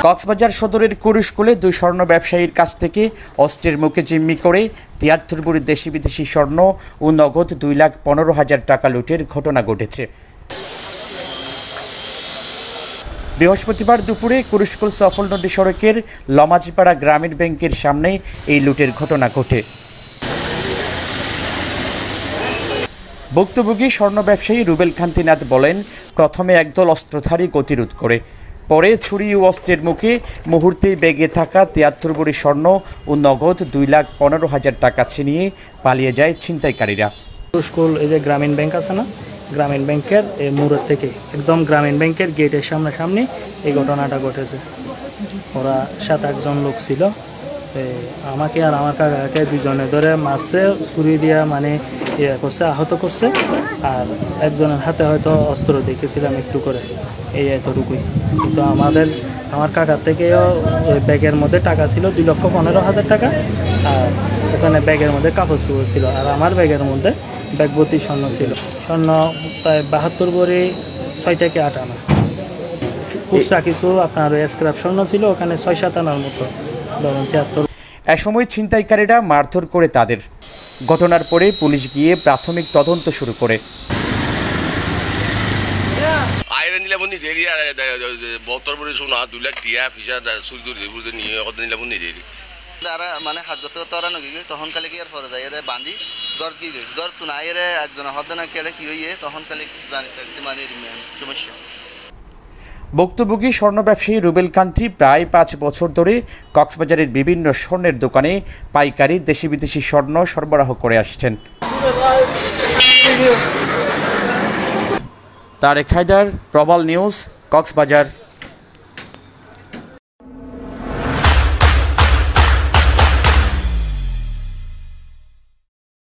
কক্সবাজার সদরের কুরুশকুলে দুই স্বর্ণ ব্যবসায়ীর কাছ থেকে অস্ত্রের মুখে জিম্মি করে ৭৩ ভরি দেশি বিদেশি স্বর্ণ ও নগদ ২,১৫,০০০ টাকা লুটের ঘটনা ঘটেছে। বৃহস্পতিবার দুপুরে কুরুশকুল সফল নদী সড়কের লমাজিপাড়া গ্রামীণ ব্যাংকের সামনে এই লুটের ঘটনা ঘটে। ভুক্তভোগী স্বর্ণ ব্যবসায়ী রুবেল কান্তিনাথ বলেন, প্রথমে একদল অস্ত্রধারী গতিরোধ করে, পরে ছুরি ও অস্ত্রের মুখে মুহূর্তেই ব্যাগে থাকা ৭৩ ভরি স্বর্ণ ও নগদ ২,১৫,০০০ টাকা ছিনিয়ে পালিয়ে যায় ছিনতাইকারীরা। কুরুশকুল এই যে গ্রামীণ ব্যাংক আছে না, গ্রামীণ ব্যাংকের মোড়ের থেকে একদম গ্রামীণ ব্যাংকের গেটের সামনাসামনি এই ঘটনাটা ঘটেছে। ওরা ৭-৮ জন লোক ছিল, আমাকে আর আমার কাকাকে দুজনে ধরে মারছে, ছুরি দিয়া মানে করছে, আহত করছে। আর একজনের হাতে হয়তো অস্ত্র দেখেছিলাম একটু করে, এই এতটুকুই। কিন্তু আমার কাকার থেকেও ব্যাগের মধ্যে টাকা ছিল ২,১৫,০০০ টাকা, আর ওখানে ব্যাগের মধ্যে কাপড় চোপড় ছিল। আর আমার ব্যাগের মধ্যে ব্যাগ ভর্তি স্বর্ণ ছিল, স্বর্ণ প্রায় ৭২ ভরি ৬ থেকে ৮ আনা। খুচরা কিছু আপনার স্ক্র্যাপ স্বর্ণ ছিল ওখানে ৬-৭ আনার মতো, ধরুন ৭৩। এ সময় ছিনতাইকারীরা মারধর করে তাদের। ঘটনার পরে পুলিশ গিয়ে প্রাথমিক তদন্ত শুরু করে। মানে হাজগত তরানো গিয়ে তখন কালে কি আর পরে যায় এর বাঁধি গর কি গর তো না এর একজন হতে না কেড়ে কি হইয়ে তখন কালে মানে সমস্যা। ভুক্তভোগী স্বর্ণ ব্যবসায়ী রুবেল কান্তি প্রায় ৫ বছর ধরে কক্সবাজারের বিভিন্ন স্বর্ণের দোকানে পাইকারি দেশি বিদেশি স্বর্ণ সরবরাহ করে আসছেন। তারেক হায়দার, প্রবাল নিউজ, কক্সবাজার।